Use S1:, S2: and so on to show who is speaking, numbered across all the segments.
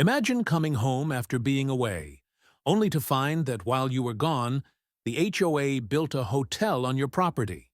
S1: Imagine coming home after being away, only to find that while you were gone, the HOA built a hotel on your property.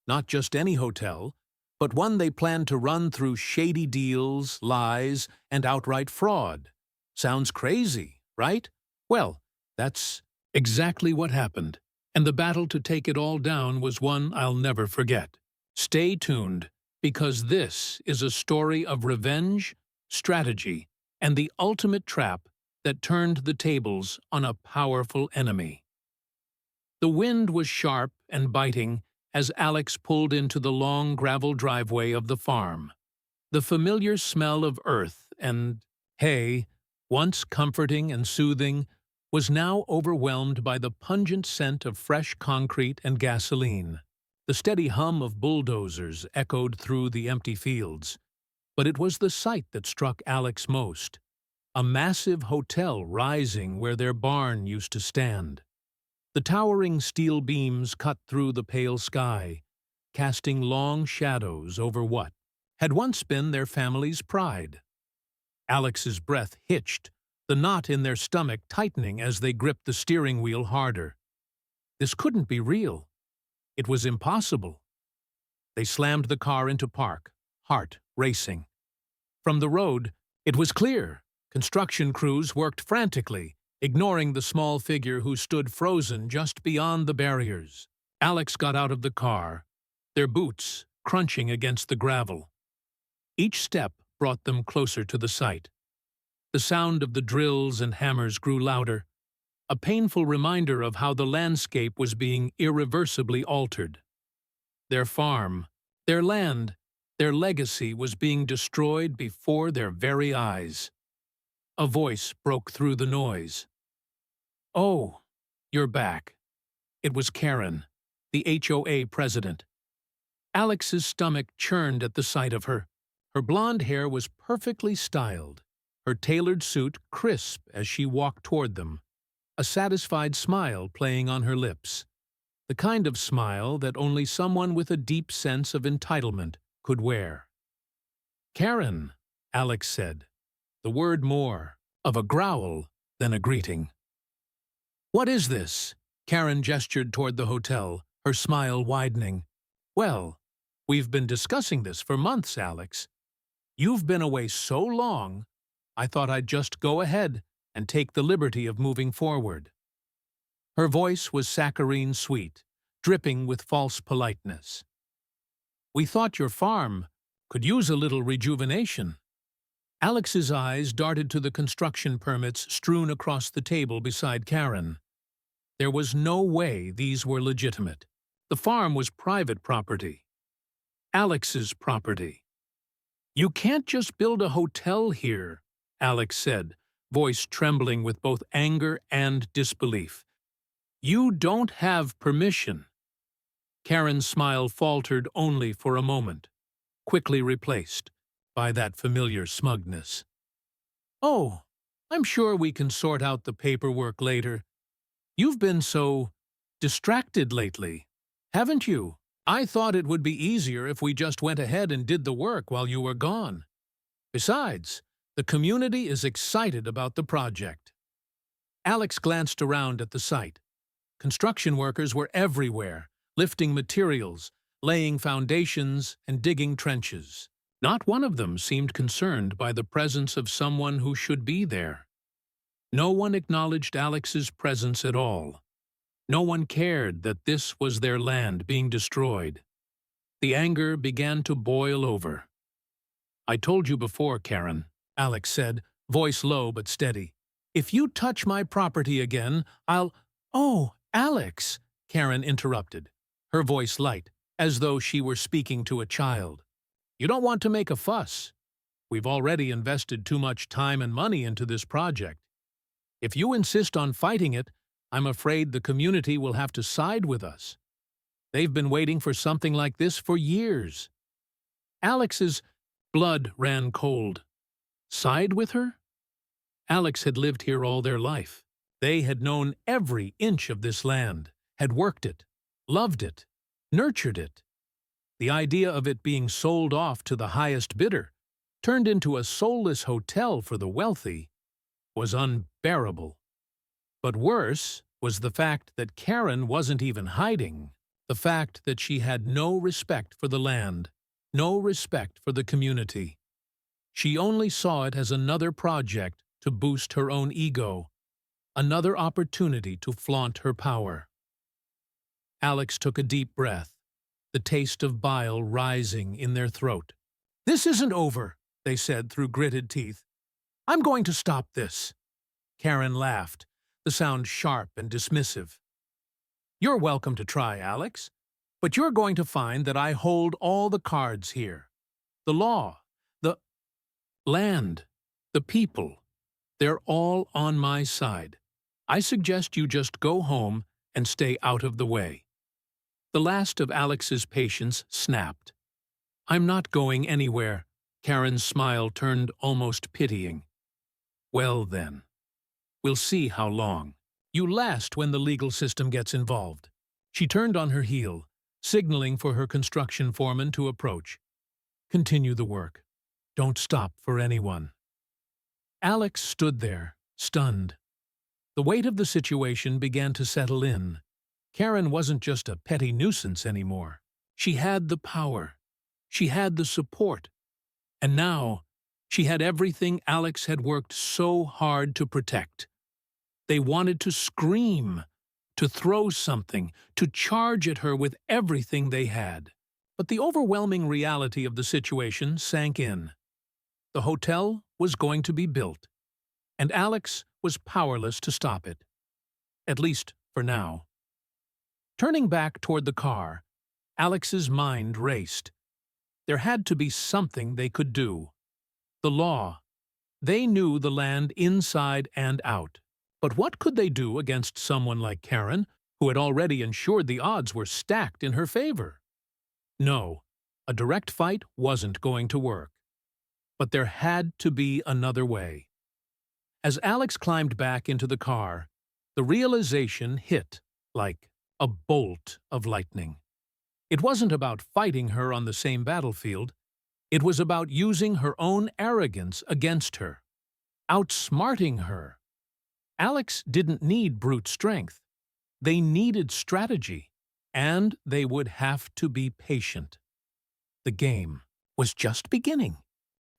S1: Not just any hotel, but one they planned to run through shady deals, lies, and outright fraud. Sounds crazy, right? Well, that's exactly what happened, and the battle to take it all down was one I'll never forget. Stay tuned, because this is a story of revenge, strategy, and the ultimate trap that turned the tables on a powerful enemy. The wind was sharp and biting as Alex pulled into the long gravel driveway of the farm. The familiar smell of earth and hay, once comforting and soothing, was now overwhelmed by the pungent scent of fresh concrete and gasoline. The steady hum of bulldozers echoed through the empty fields. But it was the sight that struck Alex most. A massive hotel rising where their barn used to stand. The towering steel beams cut through the pale sky, casting long shadows over what had once been their family's pride. Alex's breath hitched, the knot in their stomach tightening as they gripped the steering wheel harder. This couldn't be real. It was impossible. They slammed the car into park, heart racing. From the road, it was clear. Construction crews worked frantically, ignoring the small figure who stood frozen just beyond the barriers. Alex got out of the car, their boots crunching against the gravel. Each step brought them closer to the site. The sound of the drills and hammers grew louder, a painful reminder of how the landscape was being irreversibly altered. Their farm, their land, their legacy was being destroyed before their very eyes. A voice broke through the noise. "Oh, you're back." It was Kerren, the HOA president. Alex's stomach churned at the sight of her. Her blonde hair was perfectly styled, her tailored suit crisp as she walked toward them, a satisfied smile playing on her lips. The kind of smile that only someone with a deep sense of entitlement could wear. "Kerren," Alex said, the word more of a growl than a greeting. "What is this?" Kerren gestured toward the hotel, her smile widening. "Well, we've been discussing this for months, Alex. You've been away so long, I thought I'd just go ahead and take the liberty of moving forward." Her voice was saccharine sweet, dripping with false politeness. "We thought your farm could use a little rejuvenation." Alex's eyes darted to the construction permits strewn across the table beside Kerren. There was no way these were legitimate. The farm was private property. Alex's property. "You can't just build a hotel here," Alex said, voice trembling with both anger and disbelief. "You don't have permission." Kerren's smile faltered only for a moment, quickly replaced by that familiar smugness. "Oh, I'm sure we can sort out the paperwork later. You've been so distracted lately, haven't you? I thought it would be easier if we just went ahead and did the work while you were gone. Besides, the community is excited about the project." Alex glanced around at the site. Construction workers were everywhere, lifting materials, laying foundations, and digging trenches. Not one of them seemed concerned by the presence of someone who should be there. No one acknowledged Alex's presence at all. No one cared that this was their land being destroyed. The anger began to boil over. "I told you before, Kerren," Alex said, voice low but steady. "If you touch my property again, I'll—" "Oh, Alex," Kerren interrupted, her voice light, as though she were speaking to a child. "You don't want to make a fuss. We've already invested too much time and money into this project. If you insist on fighting it, I'm afraid the community will have to side with us. They've been waiting for something like this for years." Alex's blood ran cold. Side with her? Alex had lived here all their life. They had known every inch of this land, had worked it, loved it, nurtured it. The idea of it being sold off to the highest bidder, turned into a soulless hotel for the wealthy, was unbearable. But worse was the fact that Kerren wasn't even hiding, the fact that she had no respect for the land, no respect for the community. She only saw it as another project to boost her own ego, another opportunity to flaunt her power. Alex took a deep breath, the taste of bile rising in their throat. "This isn't over," they said through gritted teeth. "I'm going to stop this." Kerren laughed, the sound sharp and dismissive. "You're welcome to try, Alex, but you're going to find that I hold all the cards here. The law, the land, the people, they're all on my side. I suggest you just go home and stay out of the way." The last of Alex's patience snapped. "I'm not going anywhere." Kerren's smile turned almost pitying. "Well then, we'll see how long. You last when the legal system gets involved." She turned on her heel, signaling for her construction foreman to approach. "Continue the work. Don't stop for anyone." Alex stood there, stunned. The weight of the situation began to settle in. Kerren wasn't just a petty nuisance anymore. She had the power. She had the support. And now, she had everything Alex had worked so hard to protect. They wanted to scream, to throw something, to charge at her with everything they had. But the overwhelming reality of the situation sank in. The hotel was going to be built, and Alex was powerless to stop it. At least for now. Turning back toward the car, Alex's mind raced. There had to be something they could do. The law. They knew the land inside and out. But what could they do against someone like Kerren, who had already ensured the odds were stacked in her favor? No, a direct fight wasn't going to work. But there had to be another way. As Alex climbed back into the car, the realization hit like a bolt of lightning. It wasn't about fighting her on the same battlefield. It was about using her own arrogance against her, outsmarting her. Alex didn't need brute strength. They needed strategy, and they would have to be patient. The game was just beginning.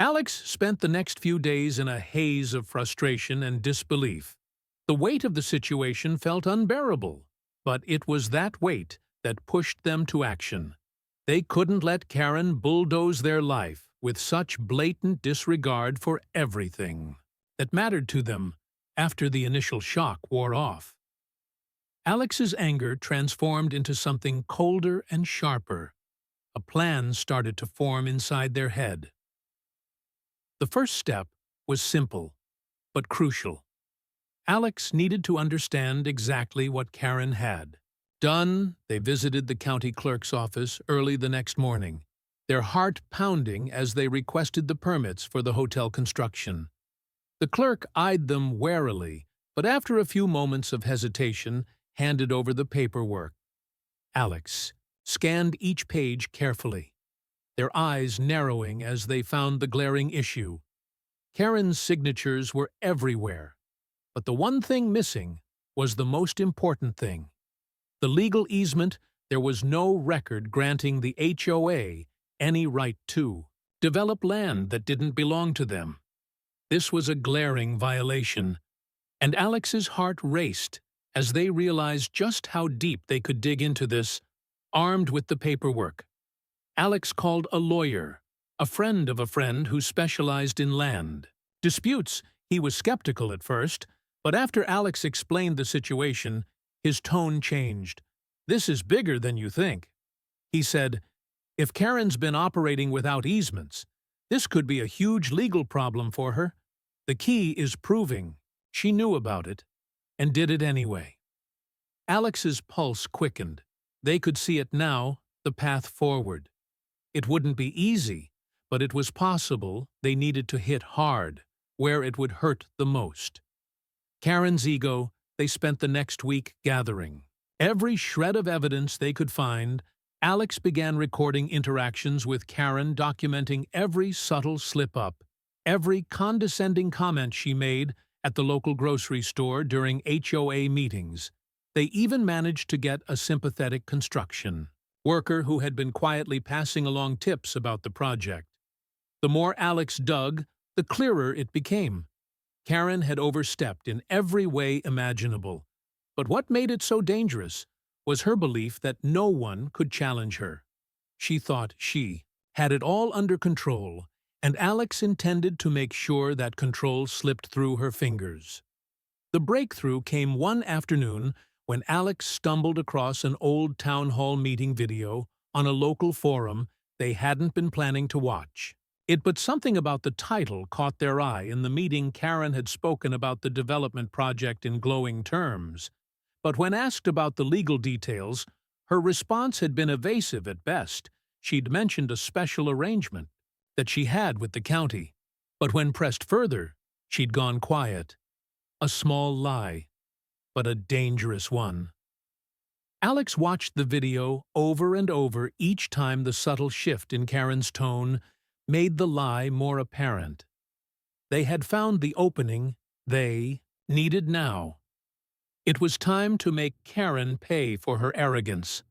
S1: Alex spent the next few days in a haze of frustration and disbelief. The weight of the situation felt unbearable, but it was that weight that pushed them to action. They couldn't let Kerren bulldoze their life with such blatant disregard for everything that mattered to them after the initial shock wore off. Alex's anger transformed into something colder and sharper. A plan started to form inside their head. The first step was simple, but crucial. Alex needed to understand exactly what Kerren had. Done, they visited the county clerk's office early the next morning, their heart pounding as they requested the permits for the hotel construction. The clerk eyed them warily, but after a few moments of hesitation, handed over the paperwork. Alex scanned each page carefully, their eyes narrowing as they found the glaring issue. Kerren's signatures were everywhere, but the one thing missing was the most important thing. The legal easement. There was no record granting the HOA any right to develop land that didn't belong to them. This was a glaring violation, and Alex's heart raced as they realized just how deep they could dig into this, armed with the paperwork. Alex called a lawyer, a friend of a friend who specialized in land disputes. He was skeptical at first, but after Alex explained the situation, his tone changed. "This is bigger than you think," he said. "If Kerren's been operating without easements, this could be a huge legal problem for her. The key is proving she knew about it and did it anyway." Alex's pulse quickened. They could see it now, the path forward. It wouldn't be easy, but it was possible. They needed to hit hard, where it would hurt the most. Kerren's ego. They spent the next week gathering. Every shred of evidence they could find, Alex began recording interactions with Kerren, documenting every subtle slip-up, every condescending comment she made, at the local grocery store during HOA meetings. They even managed to get a sympathetic construction worker who had been quietly passing along tips about the project. The more Alex dug, the clearer it became. Kerren had overstepped in every way imaginable. But what made it so dangerous was her belief that no one could challenge her. She thought she had it all under control, and Alex intended to make sure that control slipped through her fingers. The breakthrough came one afternoon when Alex stumbled across an old town hall meeting video on a local forum they hadn't been planning to watch. But something about the title caught their eye. In the meeting, Kerren had spoken about the development project in glowing terms. But when asked about the legal details, her response had been evasive at best. She'd mentioned a special arrangement that she had with the county. But when pressed further, she'd gone quiet. A small lie, but a dangerous one. Alex watched the video over and over. Each time the subtle shift in Kerren's tone made the lie more apparent. They had found the opening they needed now. It was time to make Kerren pay for her arrogance.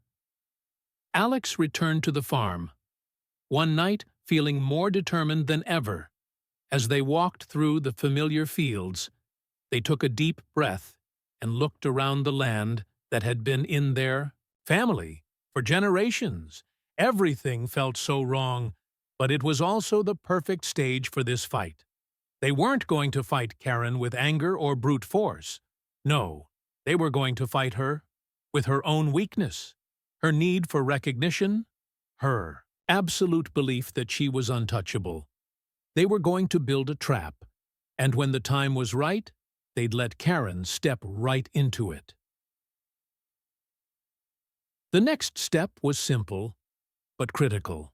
S1: Alex returned to the farm, one night feeling more determined than ever. As they walked through the familiar fields, they took a deep breath and looked around the land that had been in their family for generations. Everything felt so wrong, but it was also the perfect stage for this fight. They weren't going to fight Kerren with anger or brute force. No, they were going to fight her with her own weakness, her need for recognition, her absolute belief that she was untouchable. They were going to build a trap, and when the time was right, they'd let Kerren step right into it. The next step was simple, but critical.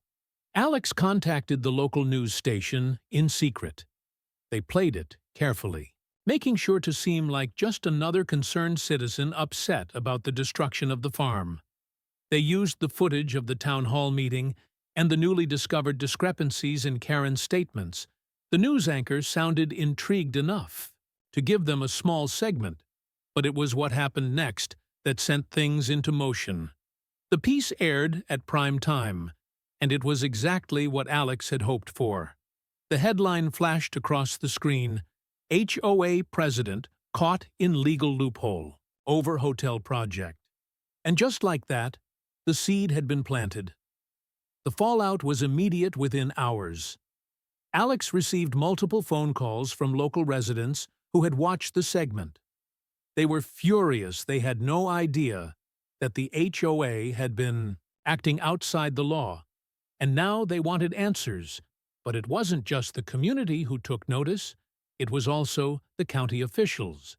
S1: Alex contacted the local news station in secret. They played it carefully, making sure to seem like just another concerned citizen upset about the destruction of the farm. They used the footage of the town hall meeting and the newly discovered discrepancies in Kerren's statements. The news anchors sounded intrigued enough to give them a small segment, but it was what happened next that sent things into motion. The piece aired at prime time, and it was exactly what Alex had hoped for. The headline flashed across the screen: HOA President Caught in Legal Loophole Over Hotel Project. And just like that, the seed had been planted. The fallout was immediate within hours. Alex received multiple phone calls from local residents who had watched the segment. They were furious. They had no idea that the HOA had been acting outside the law, and now they wanted answers. But it wasn't just the community who took notice, it was also the county officials.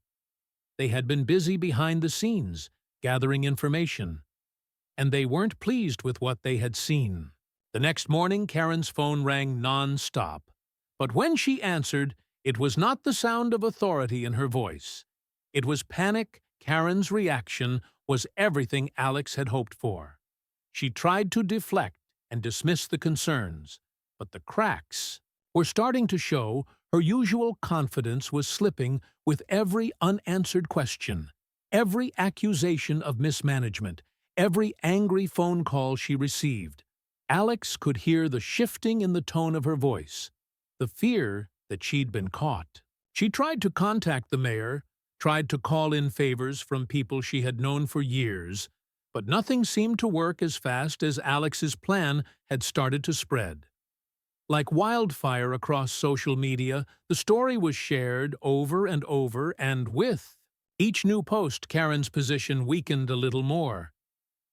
S1: They had been busy behind the scenes, gathering information, and they weren't pleased with what they had seen. The next morning, Kerren's phone rang non-stop. But when she answered, it was not the sound of authority in her voice. It was panic. Kerren's reaction was everything Alex had hoped for. She tried to deflect and dismiss the concerns, but the cracks were starting to show. Her usual confidence was slipping with every unanswered question, every accusation of mismanagement, every angry phone call she received. Alex could hear the shifting in the tone of her voice, the fear that she'd been caught. She tried to contact the mayor, tried to call in favors from people she had known for years, but nothing seemed to work as fast as Alex's plan had started to spread. Like wildfire across social media, the story was shared over and over, and with each new post, Kerren's position weakened a little more.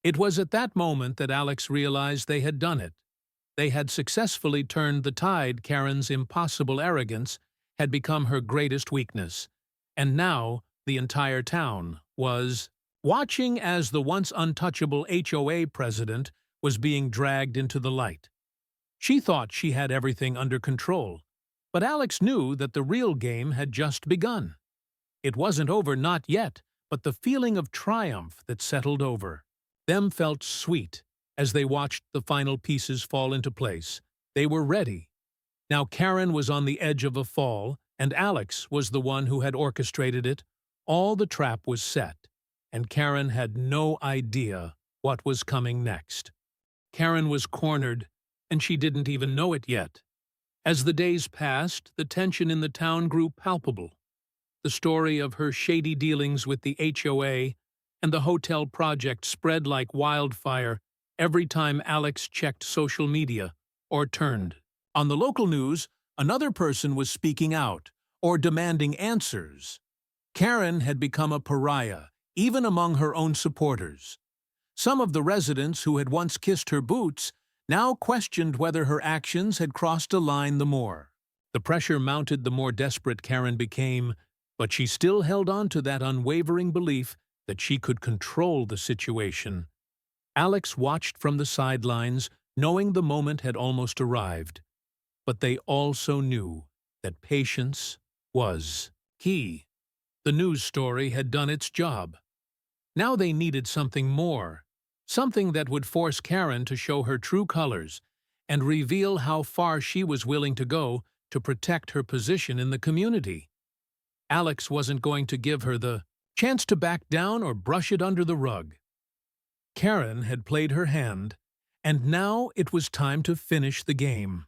S1: It was at that moment that Alex realized they had done it. They had successfully turned the tide. Kerren's impossible arrogance had become her greatest weakness, and now the entire town was watching as the once untouchable HOA president was being dragged into the light. She thought she had everything under control, but Alex knew that the real game had just begun. It wasn't over, not yet, but the feeling of triumph that settled over them felt sweet as they watched the final pieces fall into place. They were ready. Now Kerren was on the edge of a fall, and Alex was the one who had orchestrated it. All the trap was set, and Kerren had no idea what was coming next. Kerren was cornered, and she didn't even know it yet. As the days passed, the tension in the town grew palpable. The story of her shady dealings with the HOA and the hotel project spread like wildfire every time Alex checked social media or turned. On the local news, another person was speaking out or demanding answers. Kerren had become a pariah, even among her own supporters. Some of the residents who had once kissed her boots now questioned whether her actions had crossed a line the more. The pressure mounted the more desperate Kerren became, but she still held on to that unwavering belief that she could control the situation. Alex watched from the sidelines, knowing the moment had almost arrived. But they also knew that patience was key. The news story had done its job. Now they needed something more, something that would force Kerren to show her true colors and reveal how far she was willing to go to protect her position in the community. Alex wasn't going to give her the chance to back down or brush it under the rug. Kerren had played her hand, and now it was time to finish the game.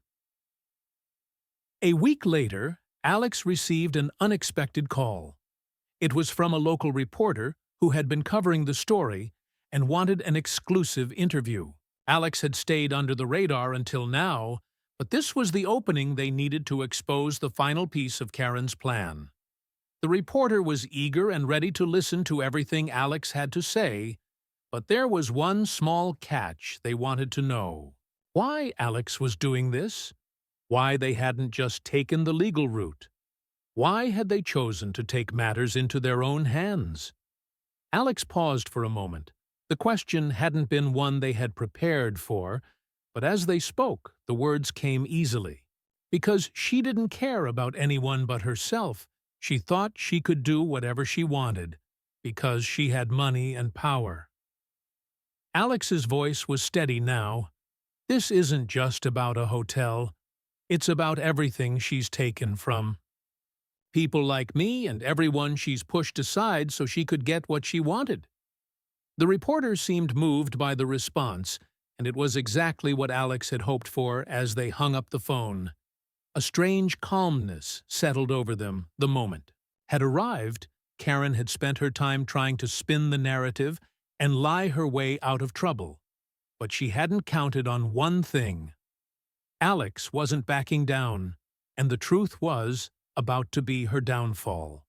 S1: A week later, Alex received an unexpected call. It was from a local reporter who had been covering the story and wanted an exclusive interview. Alex had stayed under the radar until now, but this was the opening they needed to expose the final piece of Kerren's plan. The reporter was eager and ready to listen to everything Alex had to say, but there was one small catch they wanted to know. Why Alex was doing this? Why they hadn't just taken the legal route? Why had they chosen to take matters into their own hands? Alex paused for a moment. The question hadn't been one they had prepared for, but as they spoke, the words came easily. Because she didn't care about anyone but herself, she thought she could do whatever she wanted, because she had money and power. Alex's voice was steady now. This isn't just about a hotel. It's about everything she's taken from. People like me and everyone she's pushed aside so she could get what she wanted. The reporter seemed moved by the response, and it was exactly what Alex had hoped for as they hung up the phone. A strange calmness settled over them the moment had arrived. Kerren had spent her time trying to spin the narrative and lie her way out of trouble. But she hadn't counted on one thing. Alex wasn't backing down, and the truth was about to be her downfall.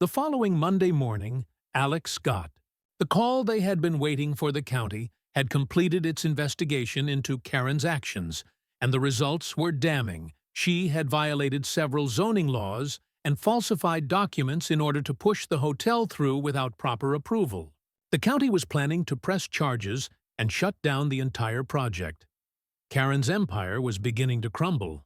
S1: The following Monday morning, Alex got the call they had been waiting for. The county had completed its investigation into Kerren's actions, and the results were damning. She had violated several zoning laws and falsified documents in order to push the hotel through without proper approval. The county was planning to press charges and shut down the entire project. Kerren's empire was beginning to crumble.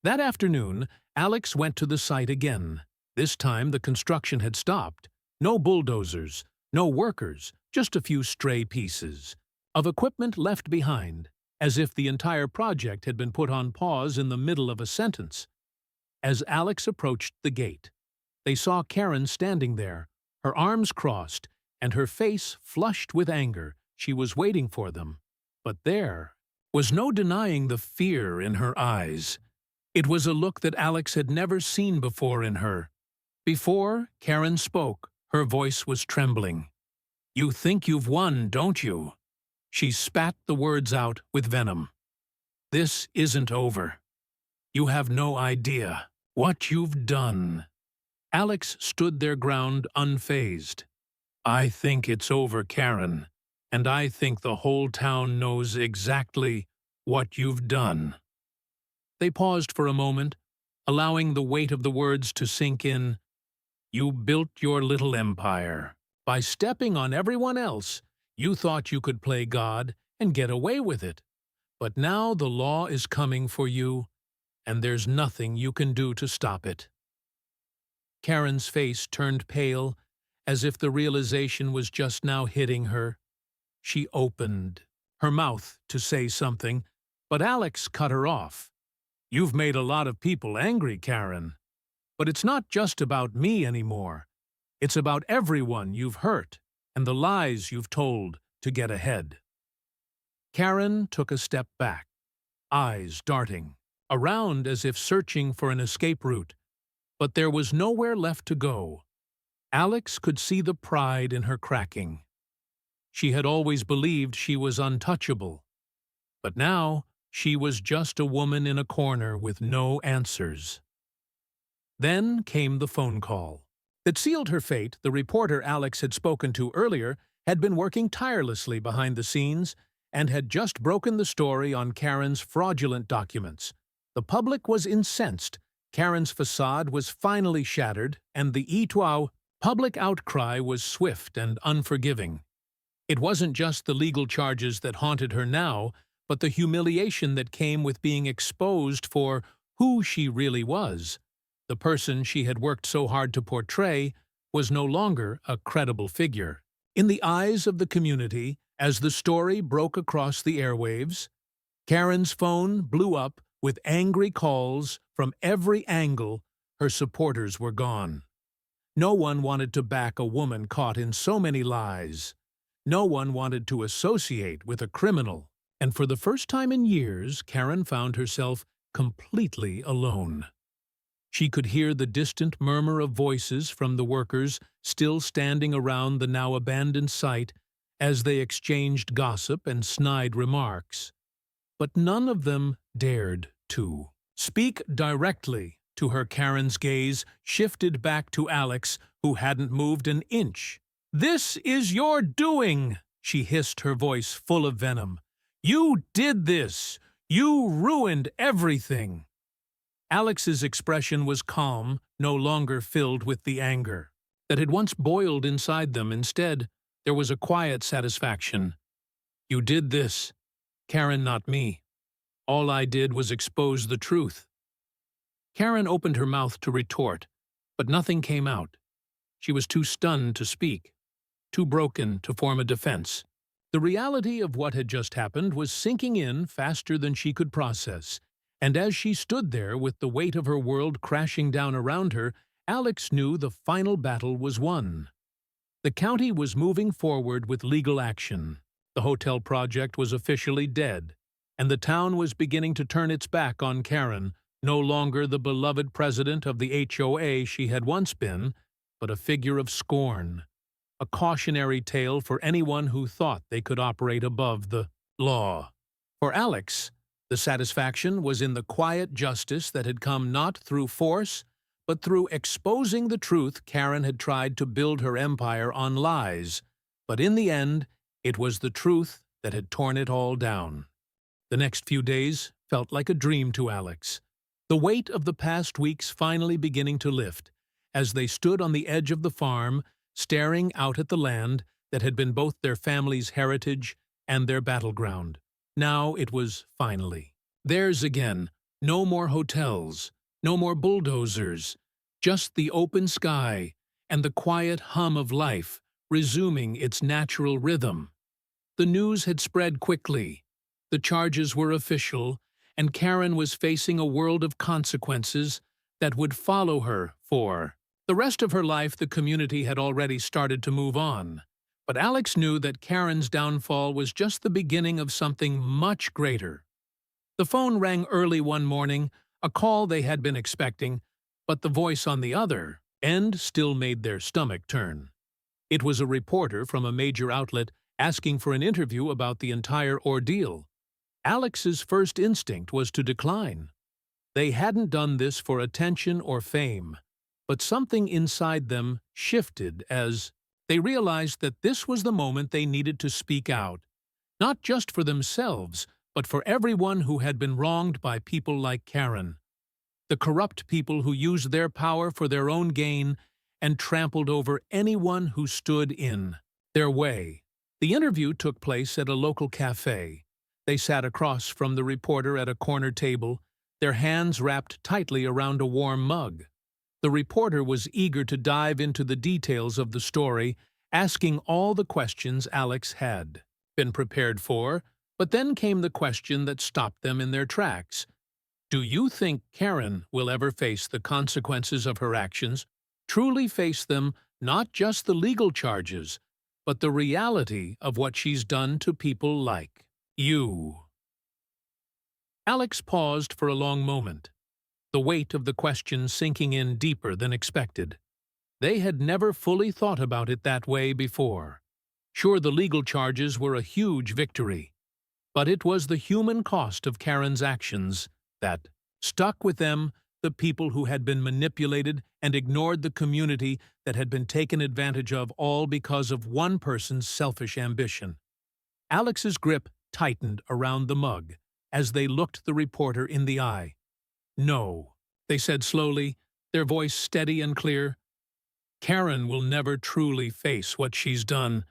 S1: That afternoon, Alex went to the site again. This time the construction had stopped. No bulldozers, no workers, just a few stray pieces of equipment left behind, as if the entire project had been put on pause in the middle of a sentence. As Alex approached the gate, they saw Kerren standing there, her arms crossed, and her face flushed with anger. She was waiting for them. But there was no denying the fear in her eyes. It was a look that Alex had never seen before in her. Before Kerren spoke, her voice was trembling. "You think you've won, don't you?" She spat the words out with venom. "This isn't over. You have no idea what you've done." Alex stood their ground unfazed. "I think it's over, Kerren, and I think the whole town knows exactly what you've done." They paused for a moment, allowing the weight of the words to sink in. "You built your little empire. By stepping on everyone else, you thought you could play God and get away with it. But now the law is coming for you, and there's nothing you can do to stop it." Kerren's face turned pale, as if the realization was just now hitting her. She opened her mouth to say something, but Alex cut her off. You've made a lot of people angry, Kerren. But it's not just about me anymore. It's about everyone you've hurt and the lies you've told to get ahead. Kerren took a step back, eyes darting, around as if searching for an escape route. But there was nowhere left to go. Alex could see the pride in her cracking. She had always believed she was untouchable. But now, she was just a woman in a corner with no answers. Then came the phone call. That sealed her fate. The reporter Alex had spoken to earlier had been working tirelessly behind the scenes and had just broken the story on Kerren's fraudulent documents. The public was incensed. Kerren's facade was finally shattered, and the HOA public outcry was swift and unforgiving. It wasn't just the legal charges that haunted her now, but the humiliation that came with being exposed for who she really was. The person she had worked so hard to portray was no longer a credible figure. In the eyes of the community, as the story broke across the airwaves, Kerren's phone blew up with angry calls from every angle. Her supporters were gone. No one wanted to back a woman caught in so many lies. No one wanted to associate with a criminal. And for the first time in years, Kerren found herself completely alone. She could hear the distant murmur of voices from the workers still standing around the now abandoned site as they exchanged gossip and snide remarks. But none of them dared to speak directly to her. Kerren's gaze shifted back to Alex, who hadn't moved an inch. "This is your doing," she hissed, her voice full of venom. "You did this. You ruined everything." Alex's expression was calm, no longer filled with the anger that had once boiled inside them. Instead, there was a quiet satisfaction. "You did this, Kerren, not me. All I did was expose the truth." Kerren opened her mouth to retort, but nothing came out. She was too stunned to speak, too broken to form a defense. The reality of what had just happened was sinking in faster than she could process, and as she stood there with the weight of her world crashing down around her, Alex knew the final battle was won. The county was moving forward with legal action. The hotel project was officially dead, and the town was beginning to turn its back on Kerren, no longer the beloved president of the HOA she had once been, but a figure of scorn, a cautionary tale for anyone who thought they could operate above the law. For Alex, the satisfaction was in the quiet justice that had come not through force, but through exposing the truth. Kerren had tried to build her empire on lies, but in the end, it was the truth that had torn it all down. The next few days felt like a dream to Alex, the weight of the past weeks finally beginning to lift, as they stood on the edge of the farm, staring out at the land that had been both their family's heritage and their battleground. Now it was finally theirs again. No more hotels, no more bulldozers, just the open sky and the quiet hum of life resuming its natural rhythm. The news had spread quickly. The charges were official, and Kerren was facing a world of consequences that would follow her for the rest of her life. The community had already started to move on. But Alex knew that Kerren's downfall was just the beginning of something much greater. The phone rang early one morning, a call they had been expecting, but the voice on the other end still made their stomach turn. It was a reporter from a major outlet asking for an interview about the entire ordeal. Alex's first instinct was to decline. They hadn't done this for attention or fame, but something inside them shifted as they realized that this was the moment they needed to speak out, not just for themselves, but for everyone who had been wronged by people like Kerren, the corrupt people who used their power for their own gain and trampled over anyone who stood in their way. The interview took place at a local cafe. They sat across from the reporter at a corner table, their hands wrapped tightly around a warm mug. The reporter was eager to dive into the details of the story, asking all the questions Alex had been prepared for, but then came the question that stopped them in their tracks. Do you think Kerren will ever face the consequences of her actions, truly face them, not just the legal charges, but the reality of what she's done to people like you? Alex paused for a long moment, the weight of the question sinking in deeper than expected. They had never fully thought about it that way before. Sure, the legal charges were a huge victory, but it was the human cost of Kerren's actions that stuck with them, the people who had been manipulated and ignored the community that had been taken advantage of, all because of one person's selfish ambition. Alex's grip tightened around the mug as they looked the reporter in the eye. "No," they said slowly, their voice steady and clear. "Kerren will never truly face what she's done,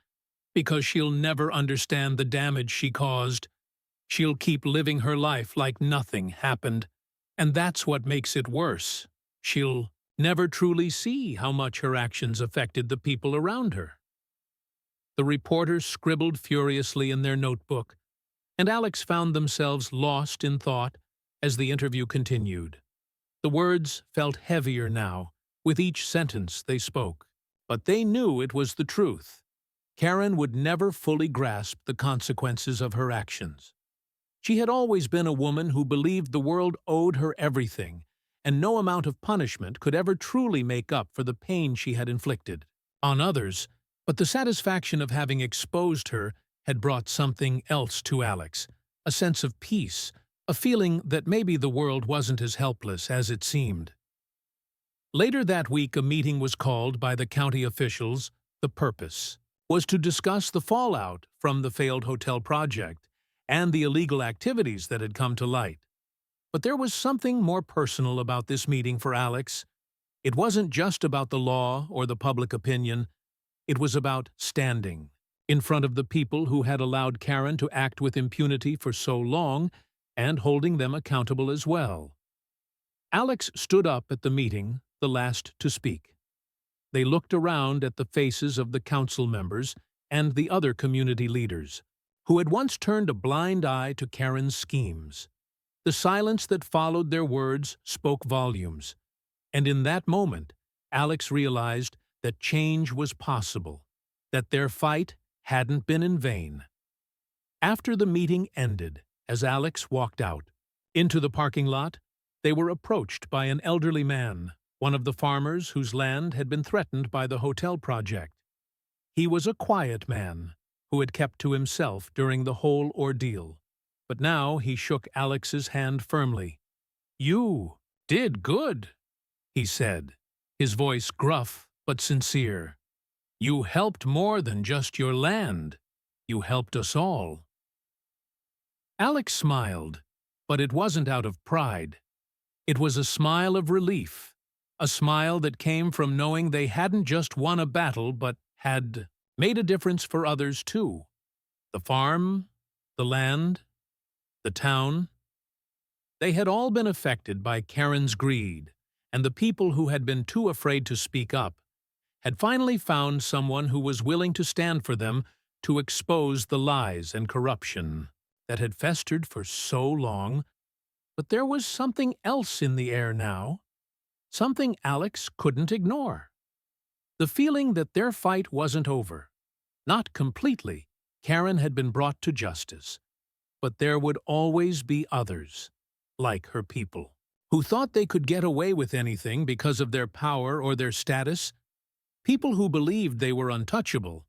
S1: because she'll never understand the damage she caused. She'll keep living her life like nothing happened, and that's what makes it worse. She'll never truly see how much her actions affected the people around her." The reporters scribbled furiously in their notebook, and Alex found themselves lost in thought as the interview continued. The words felt heavier now, with each sentence they spoke, but they knew it was the truth. Kerren would never fully grasp the consequences of her actions. She had always been a woman who believed the world owed her everything, and no amount of punishment could ever truly make up for the pain she had inflicted on others, but the satisfaction of having exposed her had brought something else to Alex, a sense of peace, a feeling that maybe the world wasn't as helpless as it seemed. Later that week, a meeting was called by the county officials. The purpose was to discuss the fallout from the failed hotel project and the illegal activities that had come to light. But there was something more personal about this meeting for Alex. It wasn't just about the law or the public opinion. It was about standing in front of the people who had allowed Kerren to act with impunity for so long and holding them accountable as well. Alex stood up at the meeting, the last to speak. They looked around at the faces of the council members and the other community leaders, who had once turned a blind eye to Kerren's schemes. The silence that followed their words spoke volumes, and in that moment, Alex realized that change was possible, that their fight hadn't been in vain. After the meeting ended, as Alex walked out into the parking lot, they were approached by an elderly man, one of the farmers whose land had been threatened by the hotel project. He was a quiet man who had kept to himself during the whole ordeal, but now he shook Alex's hand firmly. "You did good," he said, his voice gruff but sincere. "You helped more than just your land. You helped us all." Alex smiled, but it wasn't out of pride. It was a smile of relief, a smile that came from knowing they hadn't just won a battle but had made a difference for others too. The farm, the land, the town. They had all been affected by Kerren's greed, and the people who had been too afraid to speak up had finally found someone who was willing to stand for them, to expose the lies and corruption that had festered for so long. But there was something else in the air now, something Alex couldn't ignore. The feeling that their fight wasn't over. Not completely. Kerren had been brought to justice. But there would always be others, like her people, who thought they could get away with anything because of their power or their status. People who believed they were untouchable.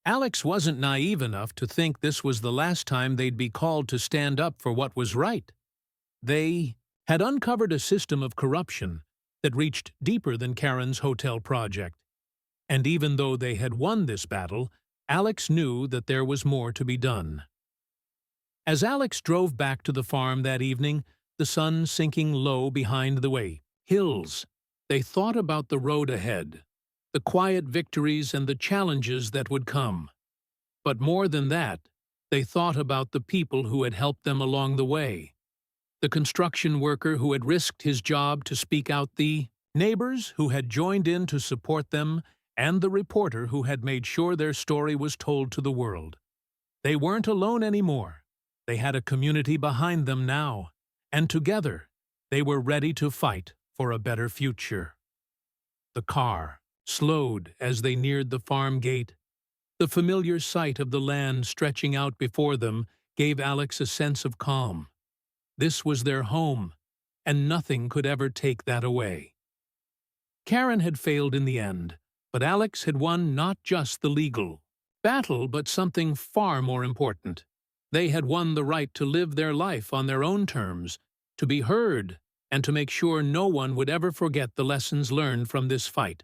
S1: Alex wasn't naive enough to think this was the last time they'd be called to stand up for what was right. They had uncovered a system of corruption that reached deeper than Kerren's hotel project. And even though they had won this battle, Alex knew that there was more to be done. As Alex drove back to the farm that evening, the sun sinking low behind the hills, they thought about the road ahead, the quiet victories and the challenges that would come. But more than that, they thought about the people who had helped them along the way. The construction worker who had risked his job to speak out, the neighbors who had joined in to support them, and the reporter who had made sure their story was told to the world. They weren't alone anymore. They had a community behind them now, and together They were ready to fight for a better future. The car slowed as they neared the farm gate. The familiar sight of the land stretching out before them gave Alex a sense of calm. This was their home, and nothing could ever take that away. Kerren had failed in the end, but Alex had won not just the legal battle, but something far more important. They had won the right to live their life on their own terms, to be heard, and to make sure no one would ever forget the lessons learned from this fight.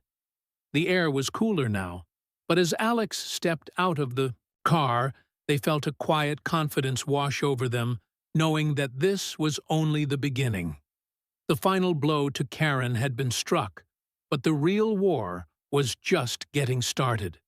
S1: The air was cooler now, but as Alex stepped out of the car, they felt a quiet confidence wash over them, knowing that this was only the beginning. The final blow to Kerren had been struck, but the real war was just getting started.